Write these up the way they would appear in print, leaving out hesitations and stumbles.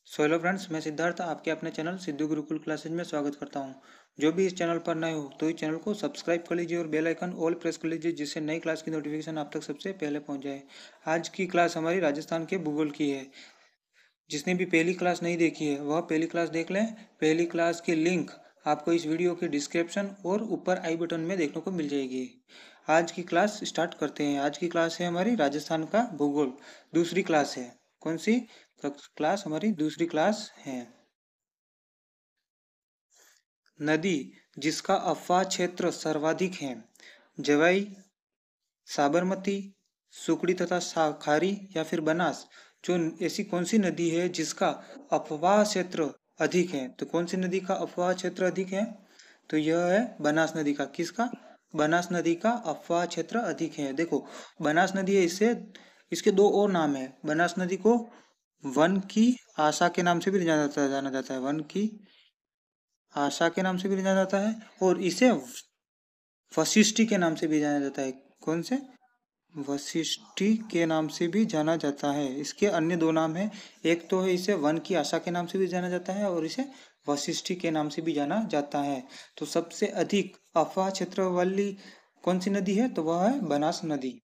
So hello friends, मैं सिद्धार्थ आपके अपने चैनल सिद्धू गुरुकुल क्लासेज में स्वागत करता हूं। जो भी इस चैनल पर नए हो तो इस चैनल को सब्सक्राइब कर लीजिए और बेल आइकन ऑल प्रेस कर लीजिए, जिससे नई क्लास की नोटिफिकेशन आप तक सबसे पहले पहुंच जाए। आज की क्लास हमारी राजस्थान के भूगोल की है। जिसने भी पहली क्लास नहीं देखी है वह पहली क्लास देख लें। पहली क्लास की लिंक आपको इस वीडियो के डिस्क्रिप्शन और ऊपर आई बटन में देखने को मिल जाएगी। आज की क्लास स्टार्ट करते हैं। आज की क्लास है हमारी राजस्थान का भूगोल, दूसरी क्लास है। कौन सी क्लास? हमारी दूसरी क्लास है। नदी जिसका अफवाह क्षेत्र सर्वाधिक है: जवाई, साबरमती, सुकड़ी तथा खारी या फिर बनास। जो ऐसी कौन सी नदी है जिसका अफवाह क्षेत्र अधिक है? तो कौन सी नदी का अफवाह क्षेत्र अधिक है? तो यह है बनास नदी का। किसका? बनास नदी का अफवाह क्षेत्र अधिक है। देखो, बनास नदी है, इससे इसके दो और नाम है। बनास नदी को वन की आशा के नाम से भी जाना जाता है। वन की आशा के नाम से भी जाना जाता है और इसे वशिष्ठी के नाम से भी जाना जाता है। कौन से? वशिष्ठी के नाम से भी जाना जाता है। इसके अन्य दो नाम है। एक तो है इसे वन की आशा के नाम से भी जाना जाता है और इसे वशिष्ठी के नाम से भी जाना जाता है। तो सबसे अधिक अफवाह क्षेत्र वाली कौन सी नदी है? तो वह है बनास नदी।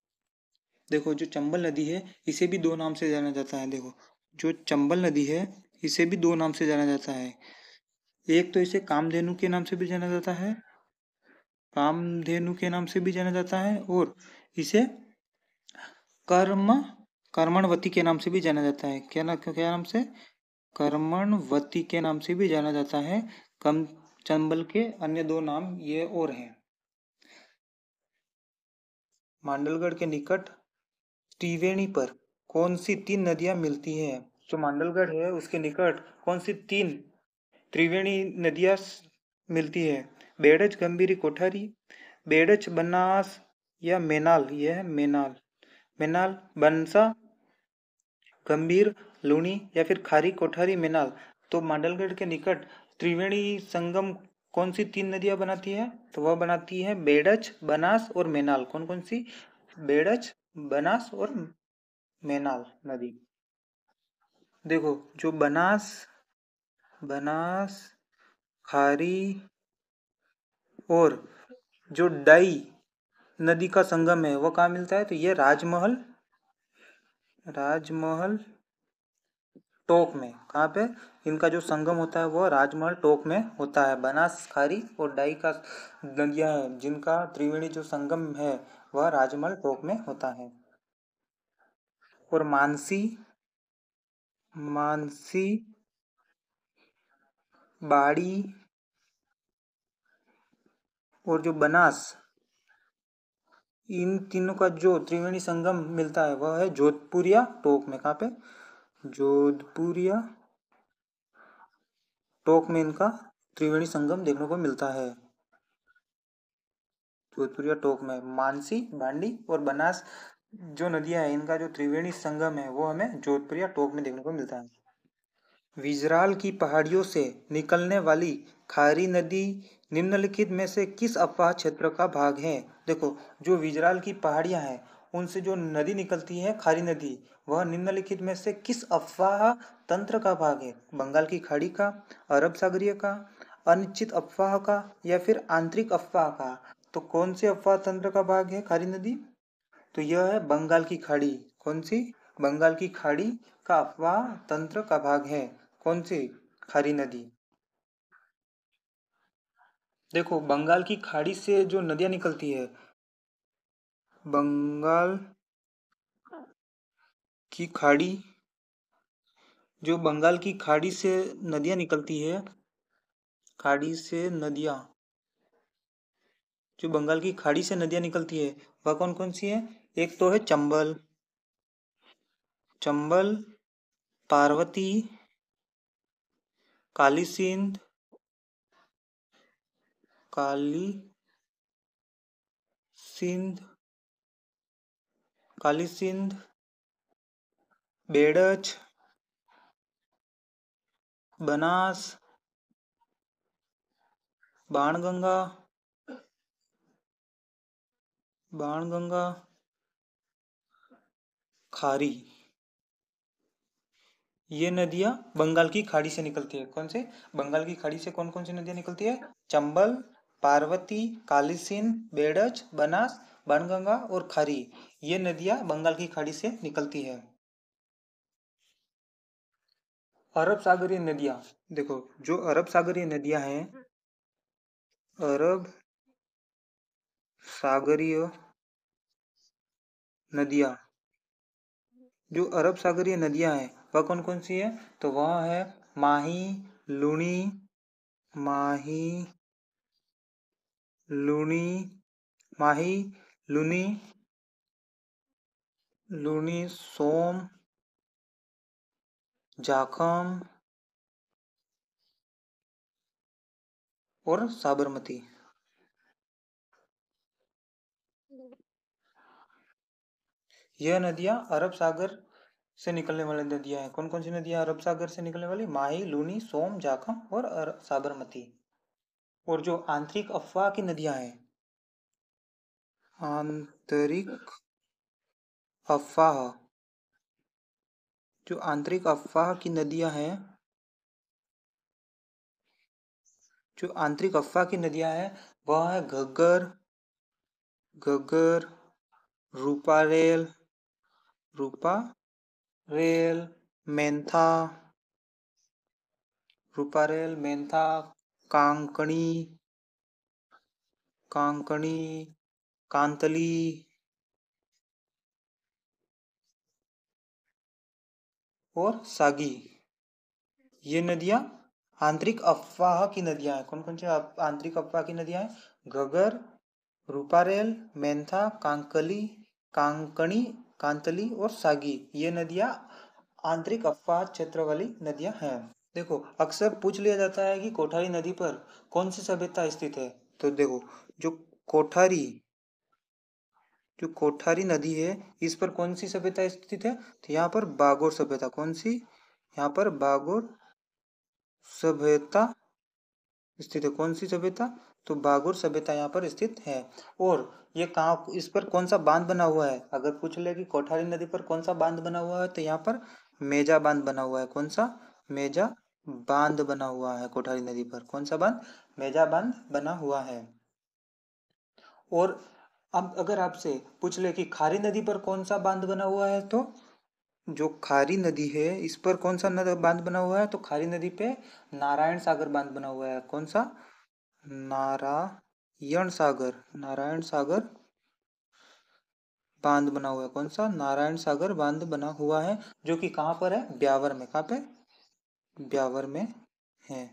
देखो, जो चंबल नदी है इसे भी दो नाम से जाना जाता है। देखो, जो चंबल नदी है इसे भी दो नाम से जाना जाता है। एक तो इसे कामधेनु के नाम से भी जाना जाता है, कामधेनु के नाम से भी जाना जाता है, और इसे कर्म कर्मणवती के नाम से भी जाना जाता है। क्या नाम से? कर्मणवती के नाम से भी जाना जाता है। कम चंबल के अन्य दो नाम ये और हैं। मांडलगढ़ के निकट त्रिवेणी पर कौन सी तीन नदियां मिलती हैं? जो मांडलगढ़ है उसके निकट कौन सी तीन त्रिवेणी नदियां मिलती है? बेड़च, गंभीरी, कोठारी। बेड़च, बनास या मेनाल। यह है मेनाल। मेनाल, बंसा, गंभीर, लूणी या फिर खारी, कोठारी, मेनाल। तो मांडलगढ़ के निकट त्रिवेणी संगम कौन सी तीन नदियां बनाती है? तो वह बनाती है बेड़च, बनास और मेनाल। कौन कौन सी? बेड़च, बनास और मेनाल नदी। देखो, जो बनास बनास खारी और जो डाई नदी का संगम है वो कहाँ मिलता है? तो ये राजमहल राजमहल टोक में। कहाँ पे इनका जो संगम होता है वो राजमहल टोक में होता है। बनास, खारी और डाई का नदियां हैं जिनका त्रिवेणी जो संगम है वह राजमहल टोक में होता है। और मानसी मानसी बाड़ी और जो बनास, इन तीनों का जो त्रिवेणी संगम मिलता है वह है जोधपुरिया टोक में। कहाँ पे? जोधपुरिया टोक में इनका त्रिवेणी संगम देखने को मिलता है। जोधपुरिया टोक में मानसी, बांडी और बनास जो नदियां हैं इनका जो त्रिवेणी संगम है वो हमें जोधपुरिया टोक में देखने को मिलता है। विजराल की पहाड़ियों से निकलने वाली खारी नदी निम्नलिखित में से किस अफवाह क्षेत्र का भाग है? देखो, जो विजराल की पहाड़ियां हैं उनसे जो नदी निकलती है खारी नदी, वह निम्नलिखित में से किस अफवाह तंत्र का भाग है? बंगाल की खाड़ी का, अरब सागरीय का, अनिश्चित अफवाह का या फिर आंतरिक अफवाह का? तो कौन से अफवाह तंत्र का भाग है खारी नदी? तो यह है बंगाल की खाड़ी। कौन सी? बंगाल की खाड़ी का अफवाह तंत्र का भाग है। कौन सी? खारी नदी। देखो, बंगाल की खाड़ी से जो नदियां निकलती है, बंगाल की खाड़ी, जो बंगाल की खाड़ी से नदियां निकलती है, खाड़ी से नदियां, जो बंगाल की खाड़ी से नदियां निकलती है वह कौन कौन सी है? एक तो है चंबल, चंबल, पार्वती, काली सिंध, काली सिंध, काली सिंध, बेड़च, बनास, बाणगंगा, बाणगंगा, खारी। ये नदियाँ बंगाल की खाड़ी से निकलती है। कौन से? बंगाल की खाड़ी से कौन कौन सी नदियाँ निकलती है? चंबल, पार्वती, काली सिंध, बेड़ज, बनास, बाणगंगा और खारी। ये नदियाँ बंगाल की खाड़ी से निकलती है। अरब सागरीय नदियाँ, देखो जो अरब सागरीय नदियाँ हैं, अरब सागरीय नदियाँ, जो अरब सागरीय नदियाँ हैं वह कौन कौन सी है? तो वह है माही, लूनी, माही, लूनी, माही, लूनी, लूनी, सोम, जाखम और साबरमती। यह नदियाँ अरब सागर से निकलने वाली नदियाँ हैं। कौन कौन सी नदियाँ अरब सागर से निकलने वाली? माही, लूनी, सोम, जाखम और साबरमती। और जो आंतरिक अफवाह की नदियाँ हैं, आंतरिक अफवाह, जो आंतरिक अफवाह की नदियाँ हैं, जो आंतरिक अफवाह की नदियाँ हैं वह है घग्गर, घग्गर, रूपारेल, रूपा रेल, मेंथा, रूपारेल, मेंथा, कांकणी, कांकणी, कांतली और सागी। ये नदियाँ आंतरिक अफवाह की नदियाँ हैं। कौन कौन सी आंतरिक अफवाह की नदियाँ हैं? घगर, रूपारेल, मेंथा, कांकली, कांकणी, कांतली और सागी। ये नदियाँ आंतरिक अफवाह क्षेत्र वाली नदियाँ हैं। देखो अक्सर पूछ लिया जाता है कि कोठारी नदी पर कौन सी सभ्यता स्थित है। तो देखो जो कोठारी जो कोठारी नदी है इस पर कौन सी सभ्यता स्थित है? तो यहाँ पर बागोर सभ्यता। कौन सी? यहाँ पर बागोर सभ्यता स्थित है। कौन सी सभ्यता? तो बागोर सभ्यता यहाँ पर स्थित है। और ये कहाँ, इस पर कौन सा बांध बना हुआ है? अगर पूछ ले कि कोठारी नदी पर कौन सा बांध बना हुआ है तो यहाँ पर मेजा बांध बना हुआ है। कौन सा? मेजा बांध बना हुआ है कोठारी नदी पर। कौन सा बांध? मेजा बांध बना हुआ है। और अब अगर आपसे पूछ ले कि खारी नदी पर कौन सा बांध बना हुआ है, तो जो खारी नदी है इस पर कौन सा बांध बना हुआ है? तो खारी नदी पे नारायण सागर बांध बना हुआ है। कौन सा? नारायण सागर, नारायण सागर बांध बना हुआ है। कौन सा? नारायण सागर बांध बना हुआ है, जो कि कहाँ पर है? ब्यावर में। कहाँ पे? ब्यावर में है।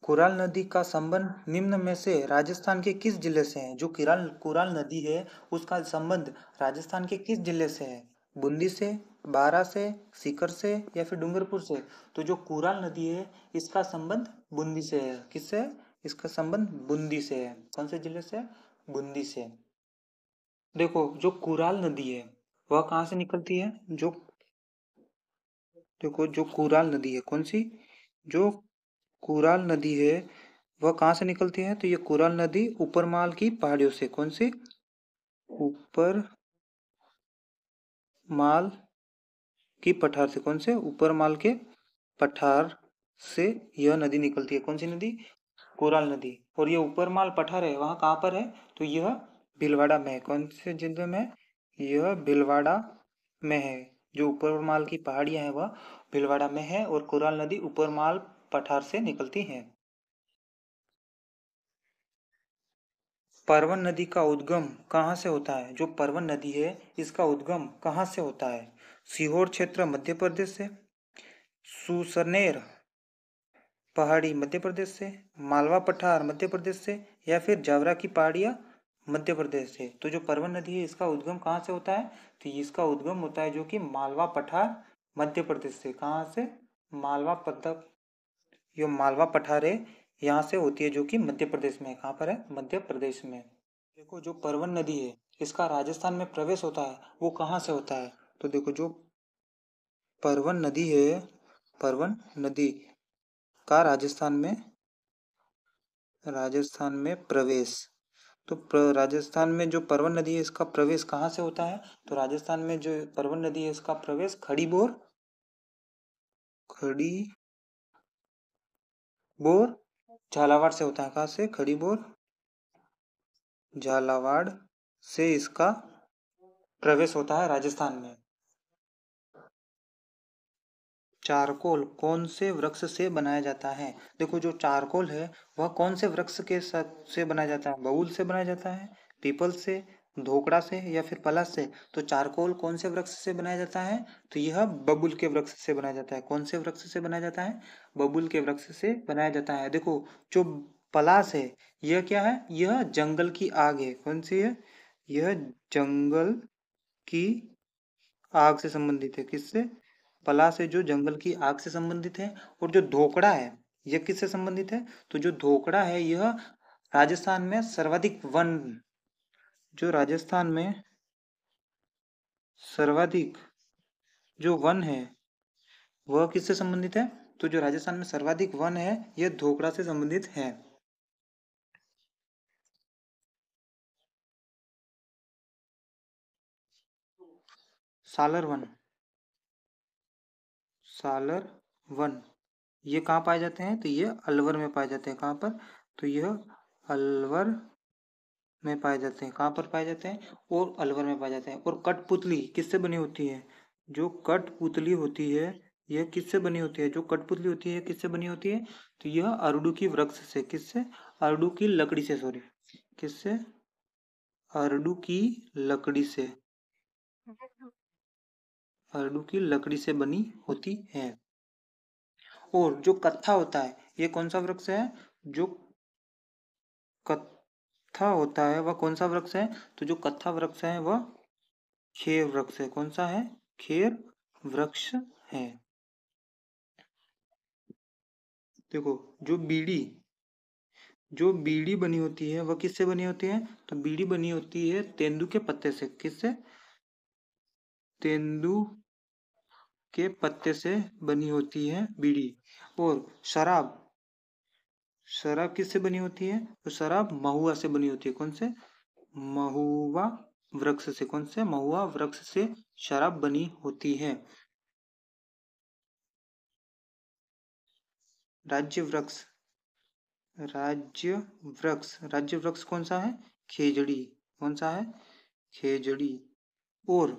कुराल नदी का संबंध निम्न में से राजस्थान के किस जिले से है? जो कुराल नदी है उसका संबंध राजस्थान के किस जिले से है? बूंदी से, बारा से, सीकर से या फिर डूंगरपुर से? तो जो कुराल नदी है इसका संबंध बूंदी से है। किससे है? इसका संबंध बूंदी से है। कौन से जिले से? बूंदी से। देखो जो कुराल नदी है वह कहाँ से निकलती है? जो देखो जो कुराल नदी है, कौन सी? जो कुराल नदी है वह कहाँ से निकलती है? तो ये कुराल नदी ऊपरमाल की पहाड़ियों से। कौन सी? ऊपर माल की पठार से। कौन से? ऊपर माल के पठार से यह नदी निकलती है। कौन सी नदी? कुराल नदी। और ये ऊपर माल पठार है वहाँ कहाँ पर है? तो यह भीलवाड़ा में है। कौन से जिले में? यह भीलवाड़ा में है। जो ऊपर माल की पहाड़ियां हैं वह भीलवाड़ा में है और कुराल नदी ऊपर माल पठार से निकलती है। परवन नदी का उद्गम कहाँ से होता है? जो परवन नदी है इसका उद्गम कहाँ से होता है? सीहोर क्षेत्र मध्य प्रदेश से, सुसनेर पहाड़ी मध्य प्रदेश से, मालवा पठार मध्य प्रदेश से या फिर जावरा की पहाड़ियाँ मध्य प्रदेश से। तो जो परवन नदी है इसका उद्गम कहाँ से होता है? तो इसका उद्गम होता है जो कि मालवा पठार मध्य प्रदेश से। कहाँ से? मालवा पठार, जो मालवा पठार है यहाँ से होती है, जो कि मध्य प्रदेश में है। कहाँ पर है? मध्य प्रदेश में। देखो जो परवन नदी है इसका राजस्थान में प्रवेश होता है वो कहाँ से होता है? तो देखो जो परवन नदी है, परवन नदी का राजस्थान में प्रवेश तो राजस्थान में जो परवन नदी है इसका प्रवेश कहाँ से होता है? तो राजस्थान में जो परवन नदी है इसका प्रवेश खड़ी बोर झालावाड़ से होता है। कहाँ से? खड़ीबोर झालावाड़ से इसका प्रवेश होता है राजस्थान में। चारकोल कौन से वृक्ष से बनाया जाता है? देखो जो चारकोल है वह कौन से वृक्ष के से बनाया जाता है? बबूल से बनाया जाता है, पीपल से, धोकड़ा से या फिर पलाश से? तो चारकोल कौन से वृक्ष से बनाया जाता है? तो यह बबूल के वृक्ष से बनाया जाता है। कौन से वृक्ष से बनाया जाता है? बबूल के वृक्ष से बनाया जाता है। देखो जो पलाश है यह क्या है? यह जंगल की आग है। कौन सी है? यह जंगल की आग से संबंधित है। किससे? पलाश है जो जंगल की आग से संबंधित है। और जो धोकड़ा है यह किससे संबंधित है? तो जो धोकड़ा है यह राजस्थान में सर्वाधिक वन जो राजस्थान में सर्वाधिक जो वन है वह किससे संबंधित है? तो जो राजस्थान में सर्वाधिक वन है यह धोकड़ा से संबंधित है। सालर वन, सालर वन ये कहाँ पाए जाते हैं? तो ये अलवर में पाए जाते हैं। कहाँ पर? तो यह अलवर में पाए जाते हैं। कहाँ पर पाए जाते हैं? और अलवर में पाए जाते हैं। और कठपुतली किससे बनी होती है? जो कठपुतली होती है यह किससे बनी होती है? जो कठपुतली होती है किससे बनी होती है? तो यह अरडू की वृक्ष से, किससे? अरडू की लकड़ी से, सॉरी, किससे? अरडू की लकड़ी से, अरडू की लकड़ी से बनी होती है। और जो कत्था होता है ये कौन सा वृक्ष है? जो कत्था होता है वह कौन सा वृक्ष है? तो जो कत्था वृक्ष है वह खेर वृक्ष है। कौन सा है? खेर वृक्ष है। देखो जो बीड़ी बनी होती है वह किससे बनी होती है? तो बीड़ी बनी होती है तेंदू के पत्ते से। किससे? तेंदू के पत्ते से बनी होती है बीड़ी। और शराब, शराब किससे बनी होती है? तो शराब महुआ से बनी होती है। कौन से? महुआ वृक्ष से। कौन से? महुआ वृक्ष से शराब बनी होती है। राज्य वृक्ष, राज्य वृक्ष कौन सा है? खेजड़ी। कौन सा है? खेजड़ी। और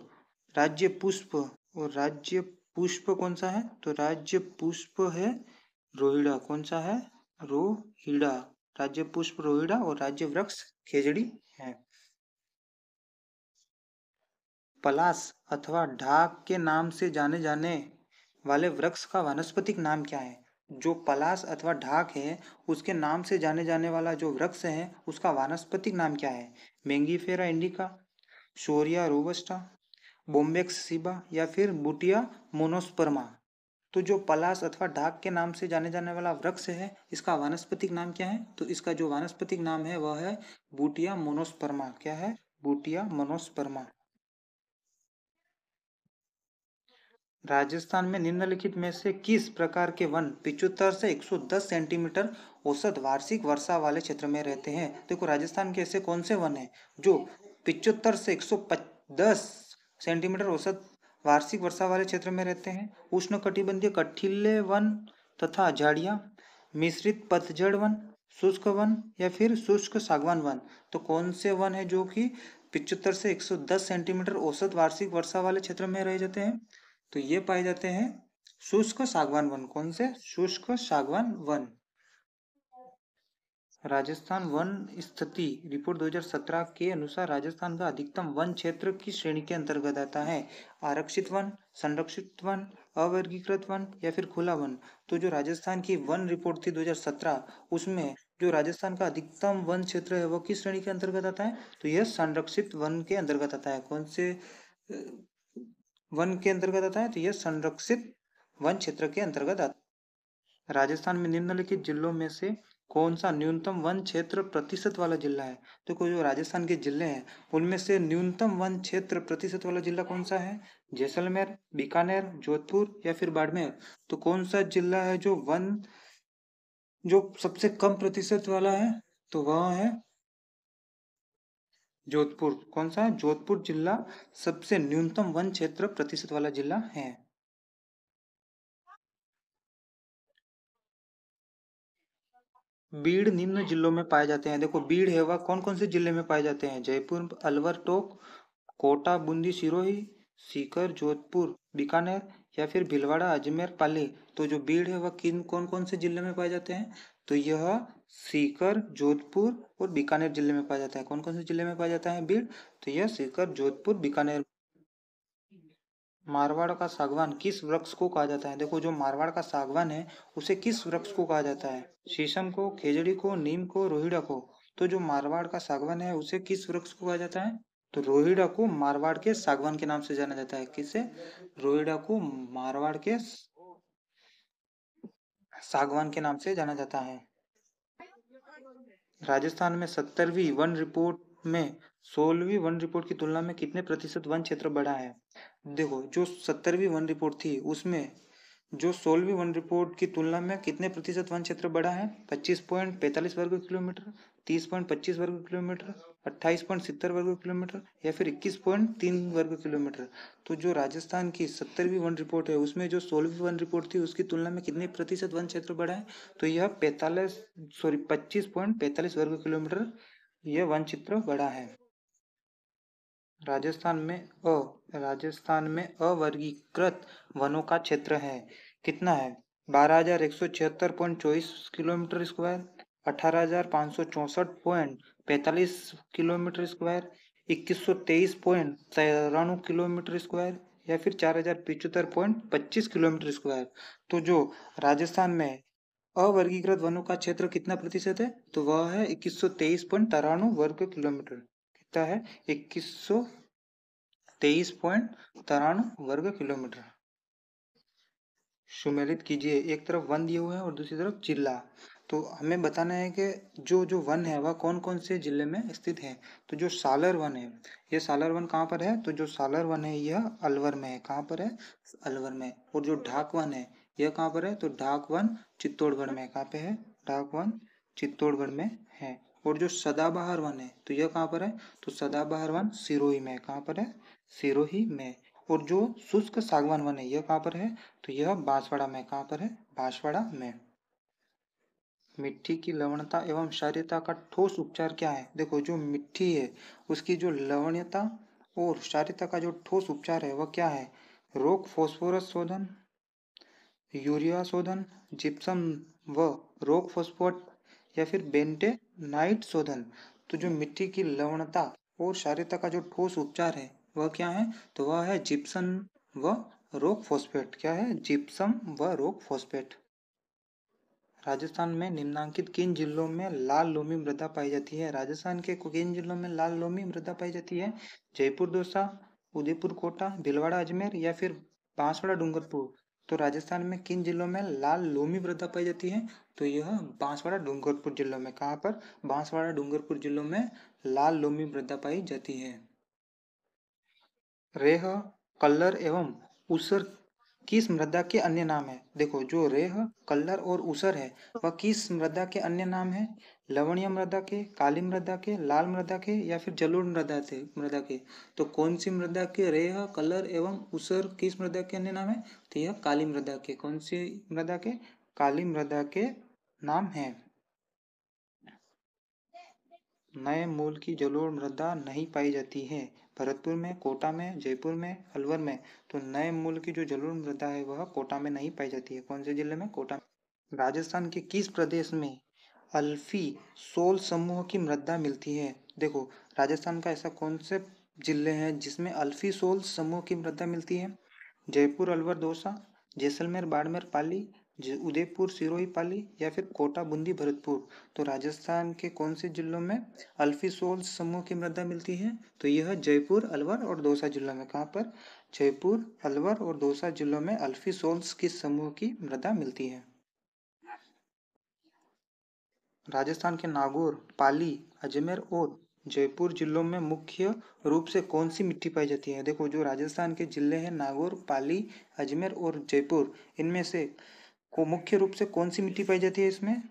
राज्य पुष्प, और राज्य पुष्प कौन सा है? तो राज्य पुष्प है रोहिड़ा। कौन सा है? रोहिड़ा। राज्य पुष्प रोहिड़ा और राज्य वृक्ष खेजड़ी है। पलाश अथवा ढाक के नाम से जाने जाने वाले वृक्ष का वानस्पतिक नाम क्या है? जो पलाश अथवा ढाक है उसके नाम से जाने जाने वाला जो वृक्ष है उसका वानस्पतिक नाम क्या है? मेंगीफेरा इंडिका, शोरिया रोबस्टा, बोम्बेक्स सीबा या फिर बुटिया मोनोस्पर्मा? तो जो पलाश अथवा ढाक के नाम से जाने जाने वाला वृक्ष है इसका वानस्पतिक नाम क्या है? तो इसका जो वानस्पतिक नाम है वह है बुटिया मोनोस्पर्मा। क्या है? बुटिया मोनोस्पर्मा। राजस्थान में निम्नलिखित में से किस प्रकार के वन 75 से 110 सेंटीमीटर औसत वार्षिक वर्षा वाले क्षेत्र में रहते हैं? देखो राजस्थान के ऐसे कौन से वन हैं जो 75 से 110 सेंटीमीटर औसत वार्षिक वर्षा वाले क्षेत्र में रहते हैं? उष्णकटिबंधीय कठिले वन तथा झाड़ियाँ, मिश्रित पतझड़ वन, शुष्क वन या फिर शुष्क सागवान वन? तो कौन से वन है जो कि 75 से 110 सेंटीमीटर औसत वार्षिक वर्षा वाले क्षेत्र में रह जाते हैं? तो ये पाए जाते हैं शुष्क सागवान वन। कौन से? शुष्क सागवान वन। राजस्थान वन स्थिति रिपोर्ट 2017 के अनुसार राजस्थान का अधिकतम वन क्षेत्र किस श्रेणी के अंतर्गत आता है? आरक्षित वन, संरक्षित वन, अवर्गीकृत वन या फिर खुला वन? तो जो राजस्थान की वन रिपोर्ट थी 2017 उसमें जो राजस्थान का अधिकतम वन क्षेत्र है वो किस श्रेणी के अंतर्गत आता है? तो यह संरक्षित वन के अंतर्गत आता है। कौन से वन के अंतर्गत आता है? तो यह संरक्षित वन क्षेत्र के अंतर्गत आता है। राजस्थान में निम्नलिखित जिलों में से कौन सा न्यूनतम वन क्षेत्र प्रतिशत वाला जिला है? तो कोई जो राजस्थान के जिले हैं उनमें से न्यूनतम वन क्षेत्र प्रतिशत वाला जिला कौन सा है? जैसलमेर, बीकानेर, जोधपुर या फिर बाड़मेर? तो कौन सा जिला है जो सबसे कम प्रतिशत वाला है? तो वह है जोधपुर, कौन सा है? जोधपुर जिला सबसे न्यूनतम वन क्षेत्र प्रतिशत वाला जिला है। बीड़ निम्न जिलों में पाए जाते हैं। देखो बीड़ है वह कौन कौन से जिले में पाए जाते हैं? जयपुर, अलवर, टोंक, कोटा, बूंदी, सिरोही, सीकर, जोधपुर, बीकानेर या फिर भीलवाड़ा, अजमेर, पाली। तो जो बीड़ है वह किन कौन कौन से जिले में पाए जाते हैं? तो यह सीकर, जोधपुर और बीकानेर जिले में पाया जाता है। कौन कौन से जिले में पाया जाता है बीड़? तो यह सीकर, जोधपुर, बीकानेर। मारवाड़ का सागवान किस वृक्ष को कहा जाता है? देखो जो मारवाड़ का सागवान है उसे किस वृक्ष को कहा जाता है? शीशम को, खेजड़ी को, नीम को, रोहिड़ा को। तो जो मारवाड़ का सागवान है उसे किस वृक्ष को कहा जाता है? तो रोहिड़ा को मारवाड़ के सागवान के नाम से जाना जाता है। किसे? रोहिड़ा को मारवाड़ के सागवान के नाम से जाना जाता है। राजस्थान में 70वीं वन रिपोर्ट में 16वीं वन रिपोर्ट की तुलना में कितने प्रतिशत वन क्षेत्र बढ़ा है? देखो जो 70वीं वन रिपोर्ट थी उसमें जो 16वीं वन रिपोर्ट की तुलना में कितने प्रतिशत वन क्षेत्र बढ़ा है? 25.45 वर्ग किलोमीटर, 30.25 वर्ग किलोमीटर, 28.70 वर्ग किलोमीटर या फिर 21.3 वर्ग किलोमीटर। तो जो राजस्थान की 70वीं वन रिपोर्ट है उसमें जो 16वीं वन रिपोर्ट थी उसकी तुलना में कितने प्रतिशत वन क्षेत्र बढ़ा है? तो यह 25.45 वर्ग किलोमीटर यह वन क्षेत्र बढ़ा है। राजस्थान में राजस्थान में अवर्गीकृत वनों का क्षेत्र है कितना है? 12,176.24 kilometre square, 18,564.45 kilometre square, 2123.93 kilometre square या फिर 4,075.25 किलोमीटर स्क्वायर। तो जो राजस्थान में अवर्गीकृत वनों का क्षेत्र कितना प्रतिशत है? तो वह है 2123.93 वर्ग किलोमीटर। कितना है? 2123.93 वर्ग किलोमीटर। सुमेलित कीजिए, एक तरफ वन दिए हुए हैं और दूसरी तरफ जिला। तो हमें बताना है कि जो जो वन है वह कौन कौन से जिले में स्थित है। तो जो सालर वन है, ये सालर वन कहाँ पर है? तो जो सालर वन है यह अलवर में है। कहाँ पर है? अलवर में। और जो ढाक वन है यह कहाँ पर है? तो ढाक वन चित्तौड़गढ़ में। कहाँ पे है? ढाक वन चित्तौड़गढ़ में है। और जो सदाबहार वन है तो यह कहाँ पर है? तो सदाबहार वन सिरोही में। कहाँ पर है? सिरोही में। और जो शुष्क सागवान वन है यह कहाँ पर है? तो यह बांसवाड़ा में। कहाँ पर है? बांसवाड़ा में। मिट्टी की लवणता एवं क्षारीयता का ठोस उपचार क्या है? देखो जो मिट्टी है उसकी जो लवणता और क्षारीयता का जो ठोस उपचार है वह क्या है? रोक फॉस्फोरस शोधन, यूरिया शोधन, जिप्सम व रॉक फॉस्फेट या फिर बेंटेनाइट शोधन। तो जो मिट्टी की लवणता और क्षारीयता का जो ठोस उपचार है वह क्या है? तो वह है जिप्सम व रॉक फॉस्फेट। क्या है? जिप्सम व रॉक फॉस्फेट। राजस्थान में निम्नलिखित किन जिलों में लाल लोमी मृदा पाई जाती है? राजस्थान के किन जिलों में लाल लोमी मृदा पाई जाती है? जयपुर, दौसा, उदयपुर, कोटा, भीलवाड़ा, अजमेर या फिर बांसवाड़ा, डूंगरपुर। तो राजस्थान में किन जिलों में लाल लोमी मृदा पाई जाती है? तो यह बांसवाड़ा, डूंगरपुर जिलों में। कहाँ पर? बांसवाड़ा, डूंगरपुर जिलों में लाल लोमी मृदा पाई जाती है। रेह, कल्लर एवं ऊसर किस मृदा के अन्य नाम है? देखो जो रेह, कल्लर और ऊसर है वह किस मृदा के अन्य नाम है? लवणीय मृदा के, काली मृदा के, लाल मृदा के या फिर जलोढ़ मृदा के। तो कौन सी मृदा के रेह, कलर एवं ऊसर किस मृदा के अन्य नाम है? तो यह काली मृदा के। कौन सी मृदा के? काली मृदा के नाम है। नए मूल की जलोढ़ मृदा नहीं पाई जाती है। भरतपुर में, कोटा में, जयपुर में, अलवर में। तो नए मूल की जो जलोढ़ मृदा है वह कोटा में नहीं पाई जाती है। कौन से जिले में? कोटा में। राजस्थान के किस प्रदेश में अल्फी सोल समूह की मृदा मिलती है? देखो राजस्थान का ऐसा कौन से जिले हैं जिसमें अल्फी सोल समूह की मृदा मिलती है? जयपुर, अलवर, दौसा, जैसलमेर, बाड़मेर, पाली, उदयपुर, सिरोही, पाली या फिर कोटा, बूंदी, भरतपुर। तो राजस्थान के कौन से जिलों में अल्फी सोल समूह की मृदा मिलती है? तो यह जयपुर, अलवर और दौसा जिलों में। कहाँ पर? जयपुर, अलवर और दौसा जिलों में अल्फी सोल्स की समूह की मृदा मिलती है। राजस्थान के नागौर, पाली, अजमेर और जयपुर जिलों में मुख्य रूप से कौन सी मिट्टी पाई जाती है? देखो जो राजस्थान के जिले हैं नागौर, पाली, अजमेर और जयपुर, इनमें से को मुख्य रूप से कौन सी मिट्टी पाई जाती है? इसमें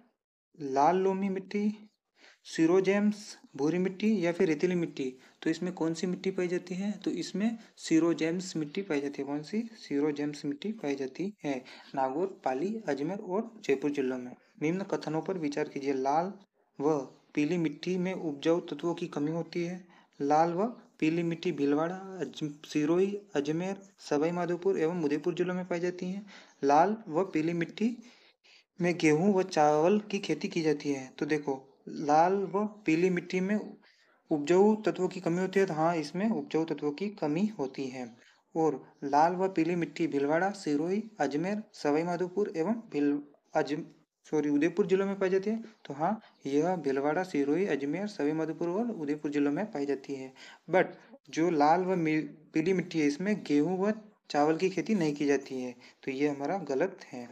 लाल लोमी मिट्टी, सीरोजेम्स, भूरी मिट्टी या फिर रेतीली मिट्टी। तो इसमें कौन सी मिट्टी पाई जाती है? तो इसमें सीरोजेम्स मिट्टी पाई जाती है। कौन सी? सीरोजेम्स मिट्टी पाई जाती है नागौर, पाली, अजमेर और जयपुर जिलों में। निम्न कथनों पर विचार कीजिए। लाल व पीली मिट्टी में उपजाऊ तत्वों की कमी होती है। लाल व पीली मिट्टी भीलवाड़ा, सिरोही, अजमेर, सवाई माधोपुर एवं उदयपुर जिलों में पाई जाती है। लाल व पीली मिट्टी में गेहूं व चावल की खेती की जाती है। तो देखो, लाल व पीली मिट्टी में उपजाऊ तत्वों की कमी होती है, तो हाँ, इसमें उपजाऊ तत्वों की कमी होती है। और लाल व पीली मिट्टी भीलवाड़ा, सिरोही, अजमेर, सवाई माधोपुर एवं उदयपुर जिलों में पाई जाती है। तो हाँ, यह भीलवाड़ा, सिरोही, अजमेर, सवाई माधोपुर और उदयपुर जिलों में पाई जाती है। बट जो लाल व पीली मिट्टी है, इसमें गेहूं व चावल की खेती नहीं की जाती है। तो ये हमारा गलत है।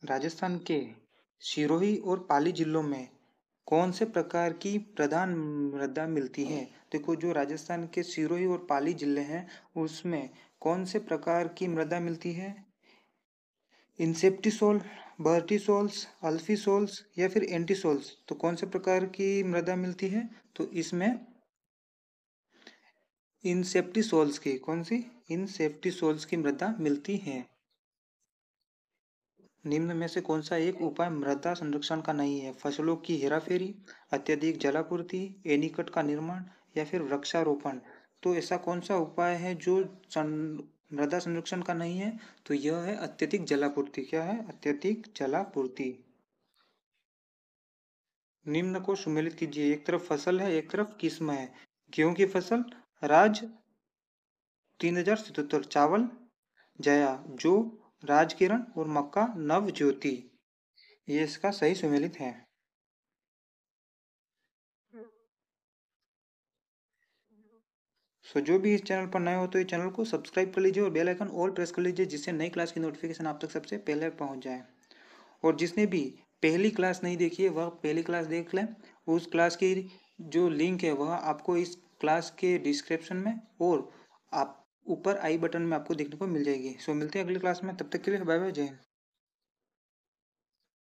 राजस्थान के सिरोही और पाली जिलों में कौन से प्रकार की प्रधान मृदा मिलती है? देखो, जो राजस्थान के सिरोही और पाली जिले हैं, उसमें कौन से प्रकार की मृदा मिलती है? इंसेप्टिसोल, बर्टिसोल्स, अल्फिसोल्स या फिर एंटीसोल्स। तो कौन से प्रकार की मृदा मिलती है? तो इसमें इंसेप्टिसोल्स की, कौन सी? इंसेप्टिसोल्स की मृदा मिलती है। निम्न में से कौन सा एक उपाय मृदा संरक्षण का नहीं है? फसलों की हेराफेरी, अत्यधिक जलापूर्ति, एनीकट का निर्माण या फिर वृक्षारोपण। तो ऐसा कौन सा उपाय है जो मृदा संरक्षण का नहीं है? तो यह है अत्यधिक जलापूर्ति। क्या है? अत्यधिक जलापूर्ति। निम्न को सुमेलित कीजिए। एक तरफ फसल है, एक तरफ किस्म है। गेहूं की फसल राज 3077, चावल जया, जो राजकिरण और मक्का नव ज्योति। ये इसका सही सुमेलित है। सो जो भी इस चैनल पर नए हो तो इस चैनल को सब्सक्राइब कर लीजिए और बेल आइकन ऑल प्रेस कर लीजिए, जिससे नई क्लास की नोटिफिकेशन आप तक सबसे पहले पहुंच जाए। और जिसने भी पहली क्लास नहीं देखी है, वह पहली क्लास देख लें। उस क्लास की जो लिंक है वह आपको इस क्लास के डिस्क्रिप्शन में और आप ऊपर आई बटन में आपको देखने को मिल जाएगी। सो मिलते हैं अगली क्लास में, तब तक के लिए बाय बाय, जय हिंद।